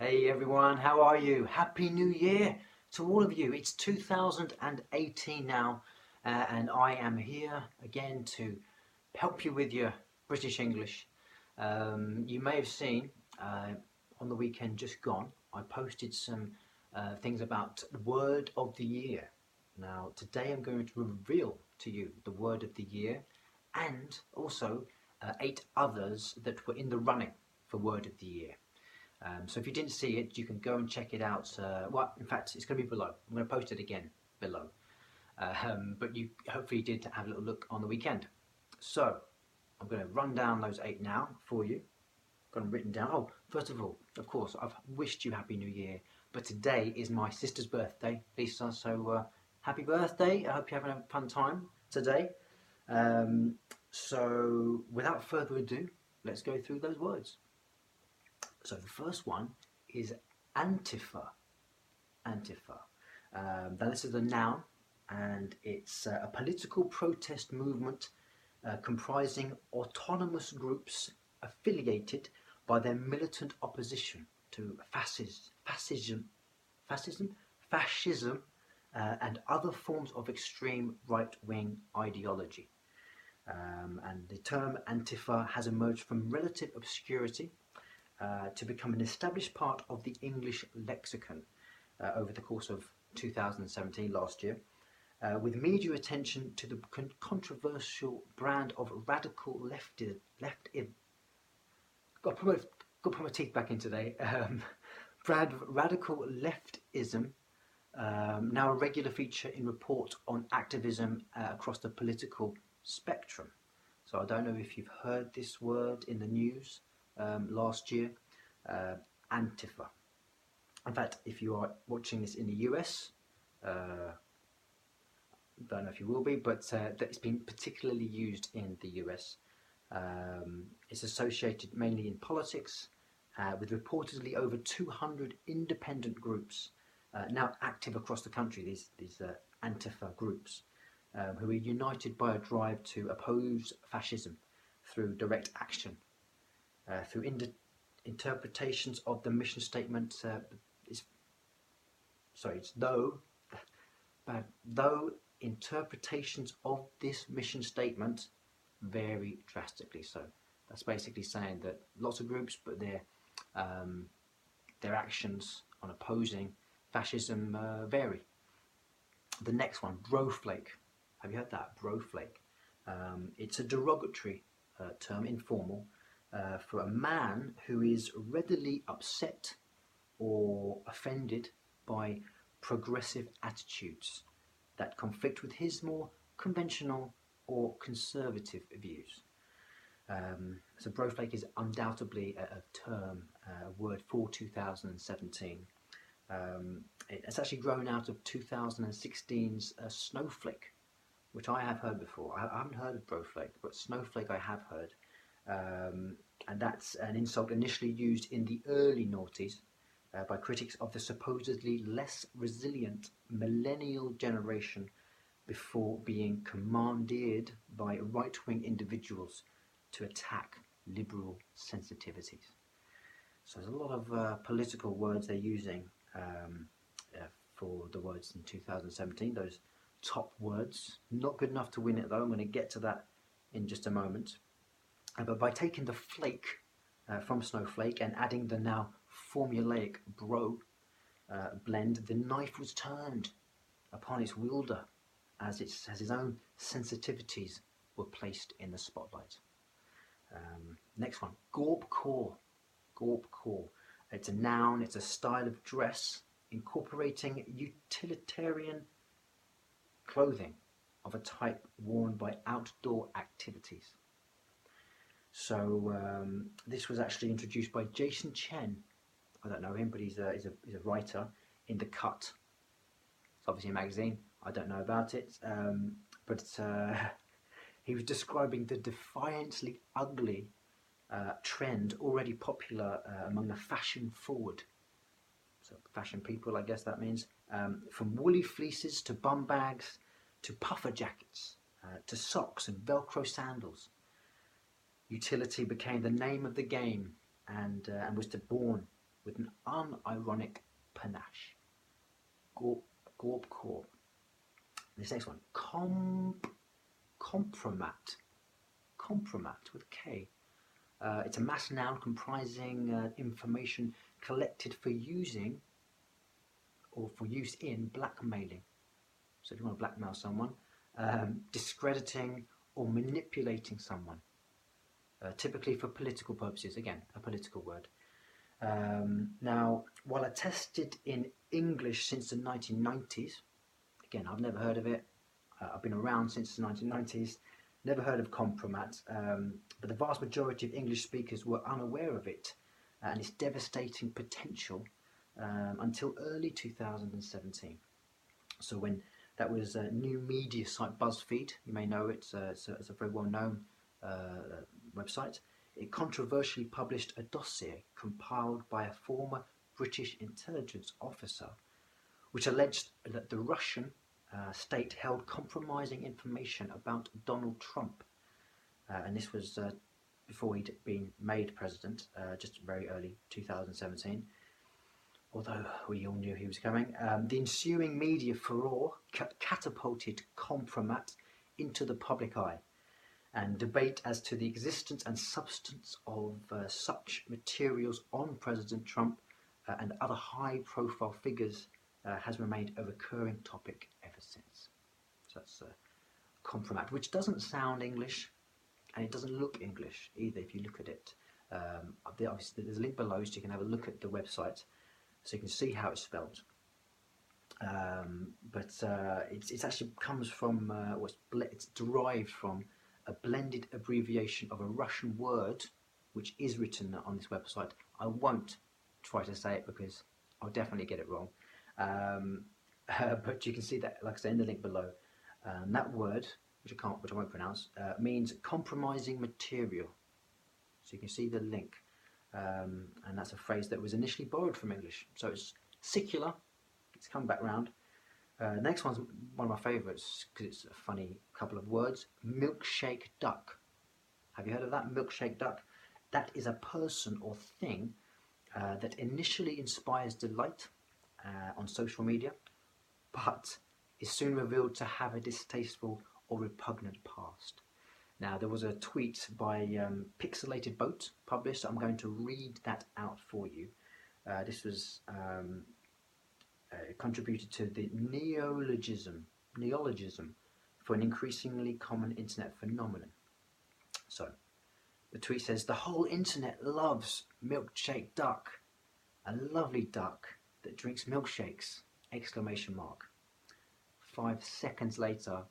Hey everyone, how are you? Happy New Year to all of you. It's 2018 now, and I am here again to help you with your British English. You may have seen on the weekend just gone, I posted some things about the word of the year. Now, today I'm going to reveal to you the word of the year and also 8 others that were in the running for word of the year. So if you didn't see it, you can go and check it out. Well, in fact, it's going to be below. I'm going to post it again below. But you hopefully did have a little look on the weekend. So I'm going to run down those 8 now for you. Got them written down. Oh, first of all, of course, I've wished you Happy New Year. But today is my sister's birthday, Lisa. So happy birthday. I hope you're having a fun time today. So without further ado, let's go through those words. So the first one is Antifa. Antifa. Now this is a noun, and it's a political protest movement comprising autonomous groups affiliated by their militant opposition to fascism, and other forms of extreme right-wing ideology. And the term Antifa has emerged from relative obscurity to become an established part of the English lexicon over the course of 2017, last year, with media attention to the controversial brand of radical got to put my teeth back in today. Brand of radical leftism, now a regular feature in reports on activism across the political spectrum. So I don't know if you've heard this word in the news. Last year, Antifa. In fact, if you are watching this in the US, don't know if you will be, but it's been particularly used in the US. It's associated mainly in politics, with reportedly over 200 independent groups now active across the country. These Antifa groups, who are united by a drive to oppose fascism through direct action. Through interpretations of the mission statement, though interpretations of this mission statement vary drastically. So that's basically saying that lots of groups, but their actions on opposing fascism vary. The next one, Flake. Have you heard that? Flake. It's a derogatory term, informal, for a man who is readily upset or offended by progressive attitudes that conflict with his more conventional or conservative views. So broflake is undoubtedly a term, a word for 2017. It's actually grown out of 2016's snowflake, which I have heard before. I haven't heard of broflake, but snowflake I have heard. And that's an insult initially used in the early noughties by critics of the supposedly less resilient millennial generation before being commandeered by right-wing individuals to attack liberal sensitivities. So there's a lot of political words they're using for the words in 2017, those top words. Not good enough to win it though, I'm going to get to that in just a moment. But by taking the flake from snowflake and adding the now formulaic bro blend, the knife was turned upon its wielder as his own sensitivities were placed in the spotlight. Next one, gorpcore. Gorpcore. It's a noun, it's a style of dress incorporating utilitarian clothing of a type worn by outdoor activities. So this was actually introduced by Jason Chen. I don't know him, but he's a writer in The Cut. It's obviously a magazine. I don't know about it, but he was describing the defiantly ugly trend already popular among the fashion-forward, so fashion people, I guess that means, from woolly fleeces to bum bags to puffer jackets to socks and Velcro sandals. Utility became the name of the game, and was born with an ironic panache. Gorp, gorp, corp. This next one, compromat. Compromat with K. It's a mass noun comprising information collected for using or for use in blackmailing. So if you want to blackmail someone, discrediting or manipulating someone, typically for political purposes. Again, a political word. Now, while attested in English since the 1990s, again, I've never heard of it. I've been around since the 1990s, never heard of compromat, but the vast majority of English speakers were unaware of it and its devastating potential until early 2017. So when that was a new media site, BuzzFeed, you may know it, it's a very well-known website. It controversially published a dossier compiled by a former British intelligence officer, which alleged that the Russian state held compromising information about Donald Trump. And this was before he'd been made president, just very early 2017. Although we all knew he was coming. The ensuing media furore catapulted compromat into the public eye, and debate as to the existence and substance of such materials on President Trump and other high-profile figures has remained a recurring topic ever since. So that's compromat, which doesn't sound English, and it doesn't look English either if you look at it. Obviously, there's a link below so you can have a look at the website, so you can see how it's spelled. It's actually comes from it's derived from a blended abbreviation of a Russian word which is written on this website. I won't try to say it because I'll definitely get it wrong. But you can see that, like I say, in the link below. That word, which I won't pronounce, means compromising material. So you can see the link. And that's a phrase that was initially borrowed from English. So it's secular, it's come back round. Next one's one of my favourites because it's a funny couple of words. Milkshake Duck. Have you heard of that? Milkshake Duck. That is a person or thing that initially inspires delight on social media, but is soon revealed to have a distasteful or repugnant past. Now, there was a tweet by Pixelated Boat published. I'm going to read that out for you. This was contributed to the neologism for an increasingly common internet phenomenon. So, the tweet says, "The whole internet loves Milkshake Duck, a lovely duck that drinks milkshakes!" Exclamation mark. 5 seconds later,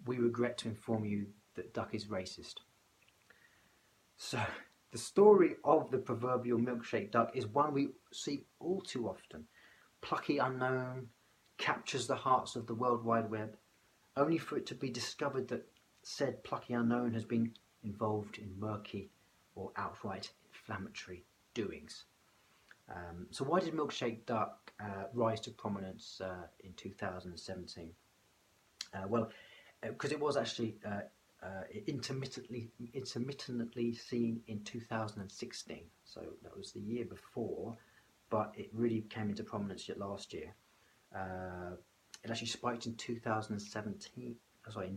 "We regret to inform you that duck is racist." So, the story of the proverbial milkshake duck is one we see all too often. Plucky unknown captures the hearts of the World Wide Web, only for it to be discovered that said plucky unknown has been involved in murky or outright inflammatory doings. So why did Milkshake Duck rise to prominence in 2017? Well, because it was actually intermittently seen in 2016, so that was the year before, but it really came into prominence last year. It actually spiked in in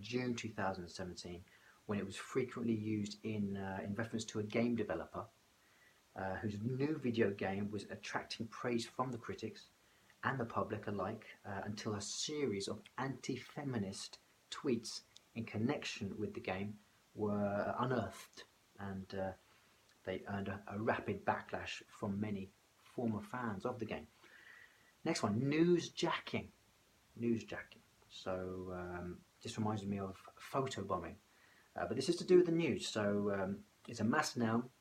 June 2017, when it was frequently used in reference to a game developer whose new video game was attracting praise from the critics and the public alike until a series of anti-feminist tweets in connection with the game were unearthed, and they earned a rapid backlash from many former fans of the game. Next one, newsjacking. Newsjacking. So this reminds me of photobombing, but this is to do with the news. So it's a mass noun.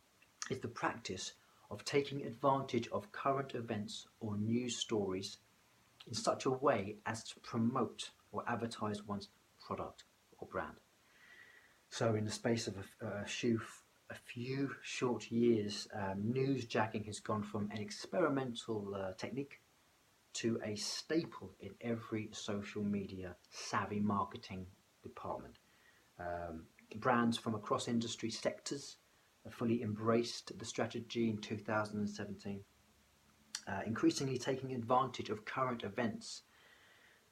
It's the practice of taking advantage of current events or news stories in such a way as to promote or advertise one's product or brand. So in the space of a few short years, newsjacking has gone from an experimental technique to a staple in every social media savvy marketing department. Brands from across industry sectors fully embraced the strategy in 2017. increasingly taking advantage of current events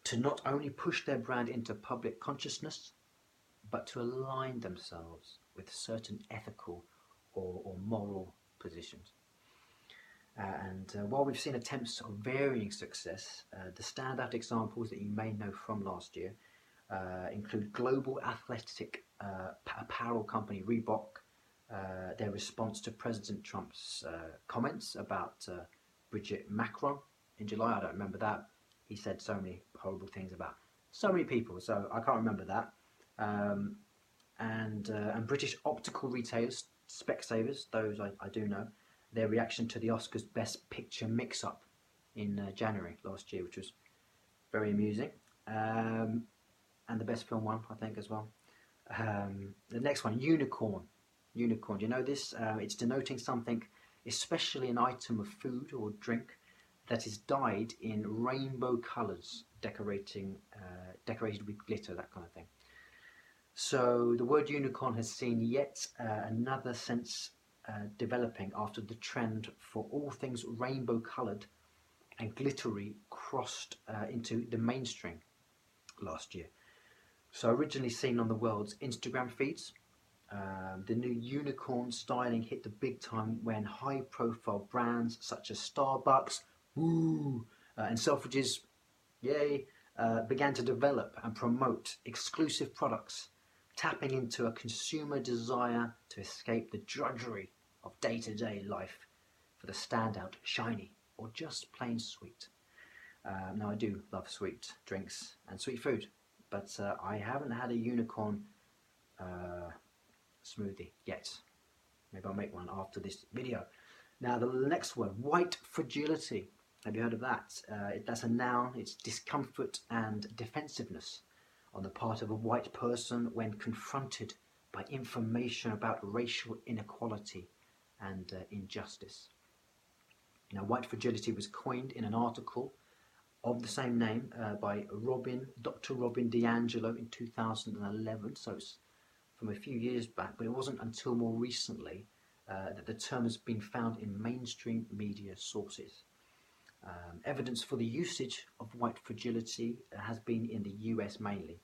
to not only push their brand into public consciousness, but to align themselves with certain ethical or moral positions. And while we've seen attempts of varying success, the standout examples that you may know from last year include global athletic apparel company Reebok, their response to President Trump's comments about Brigitte Macron in July. I don't remember that. He said so many horrible things about so many people, so I can't remember that. And British optical retailers, Specsavers, those I do know, their reaction to the Oscars Best Picture mix-up in January last year, which was very amusing. And the Best Film one, I think, as well. The next one, unicorn. Unicorn, do you know this? It's denoting something, especially an item of food or drink, that is dyed in rainbow colours, decorated with glitter, that kind of thing. So the word unicorn has seen yet another sense developing after the trend for all things rainbow coloured and glittery crossed into the mainstream last year. So originally seen on the world's Instagram feeds, the new unicorn styling hit the big time when high-profile brands such as Starbucks, and Selfridges, began to develop and promote exclusive products, tapping into a consumer desire to escape the drudgery of day-to-day life for the standout, shiny, or just plain sweet. Now, I do love sweet drinks and sweet food, but I haven't had a unicorn smoothie yet. Maybe I'll make one after this video. Now, the next word, white fragility. Have you heard of that? That's a noun. It's discomfort and defensiveness on the part of a white person when confronted by information about racial inequality and injustice. Now, white fragility was coined in an article of the same name by Dr. Robin DiAngelo in 2011, so it's from a few years back, but it wasn't until more recently that the term has been found in mainstream media sources. Evidence for the usage of white fragility has been in the US mainly.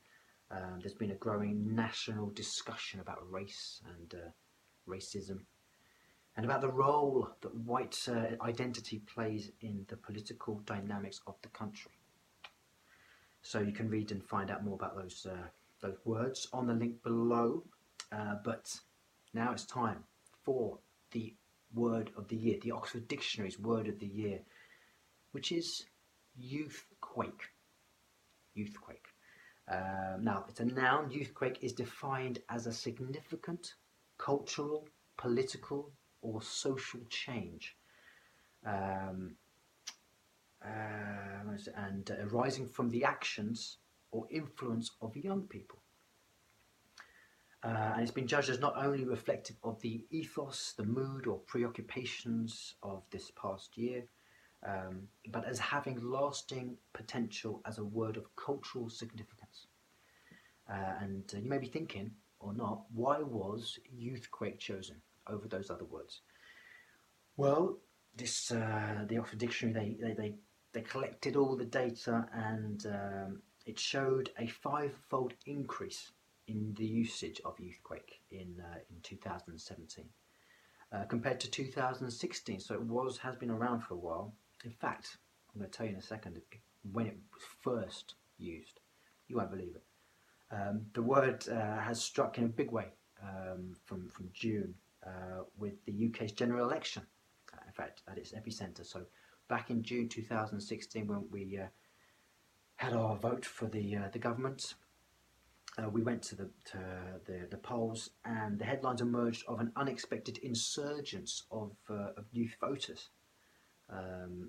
There's been a growing national discussion about race and racism, and about the role that white identity plays in the political dynamics of the country. So you can read and find out more about those words on the link below. But now it's time for the word of the year, the Oxford Dictionary's word of the year, which is youthquake. Youthquake. Now, it's a noun. Youthquake is defined as a significant cultural, political, or social change, and arising from the actions or influence of young people. And it's been judged as not only reflective of the ethos, the mood, or preoccupations of this past year, but as having lasting potential as a word of cultural significance. And you may be thinking, or not, why was Youthquake chosen over those other words? Well, the Oxford Dictionary, they collected all the data, and it showed a 5-fold increase in the usage of Youthquake in 2017 compared to 2016. So it has been around for a while. In fact, I'm going to tell you in a second when it was first used. You won't believe it. The word has struck in a big way from June with the UK's general election, in fact, at its epicentre. So back in June 2016, when we had our vote for the government, we went to the polls, and the headlines emerged of an unexpected insurgence of youth voters.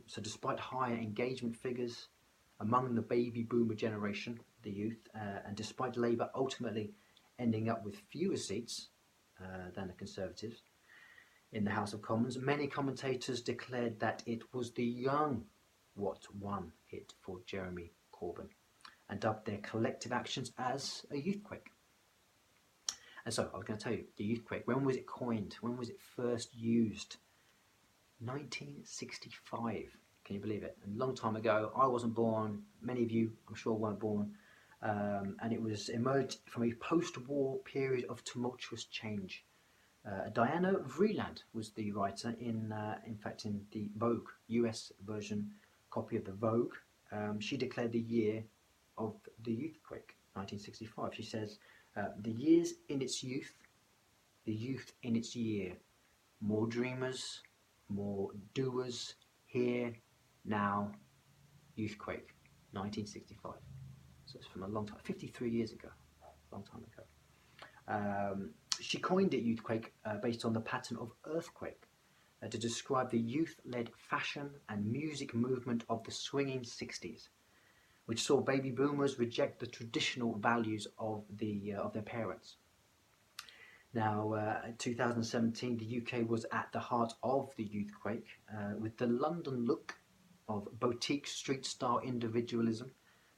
So despite higher engagement figures among the baby boomer generation, the youth, and despite Labour ultimately ending up with fewer seats than the Conservatives in the House of Commons, many commentators declared that it was the young what won it for Jeremy Corbyn, and dubbed their collective actions as a youthquake. And so I was going to tell you, the youthquake, when was it coined? When was it first used? 1965. Can you believe it? A long time ago, I wasn't born. Many of you, I'm sure, weren't born. And it was emerged from a post-war period of tumultuous change. Diana Vreeland was the writer in fact, in the Vogue US version copy of the Vogue. She declared the year of the Youthquake, 1965. She says, "The year's in its youth, the youth in its year. More dreamers, more doers. Here, now, Youthquake, 1965." So it's from a long time, 53 years ago, a long time ago. She coined it Youthquake based on the pattern of earthquake to describe the youth-led fashion and music movement of the swinging 60s, which saw baby boomers reject the traditional values of their parents. Now, in 2017, the UK was at the heart of the Youthquake, with the London look of boutique street-style individualism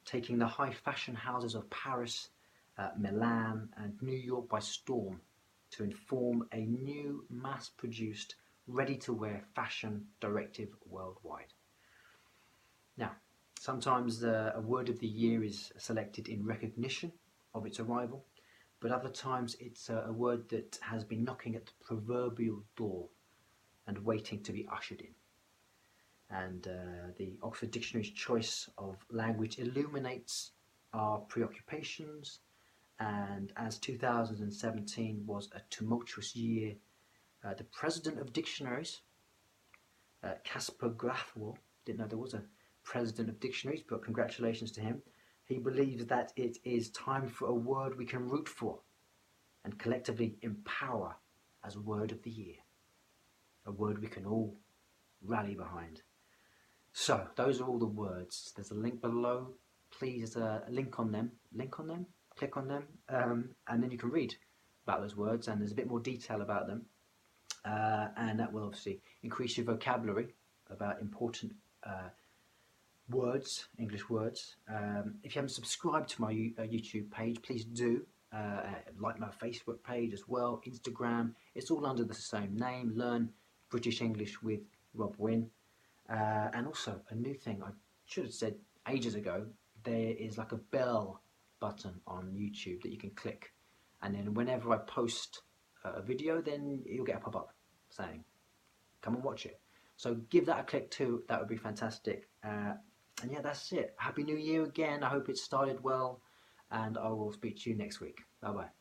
taking the high fashion houses of Paris, Milan and New York by storm to inform a new mass-produced, ready-to-wear fashion directive worldwide. Now, sometimes a word of the year is selected in recognition of its arrival, but other times it's a word that has been knocking at the proverbial door and waiting to be ushered in. And the Oxford Dictionary's choice of language illuminates our preoccupations, and as 2017 was a tumultuous year, the president of dictionaries, Caspar Grathwohl, didn't know there was a president of dictionaries, but congratulations to him. He believes that it is time for a word we can root for and collectively empower as word of the year. A word we can all rally behind. So, those are all the words. There's a link below. Please click on them, and then you can read about those words, and there's a bit more detail about them. And that will obviously increase your vocabulary about important words, English words. If you haven't subscribed to my YouTube page, please do. Like my Facebook page as well, Instagram. It's all under the same name, Learn British English with Rob Wynne. And also, a new thing I should have said ages ago, there is like a bell button on YouTube that you can click. And then whenever I post a video, then you'll get a pop-up saying, come and watch it. So give that a click too, that would be fantastic. And yeah, that's it. Happy New Year again. I hope it started well, and I will speak to you next week. Bye-bye.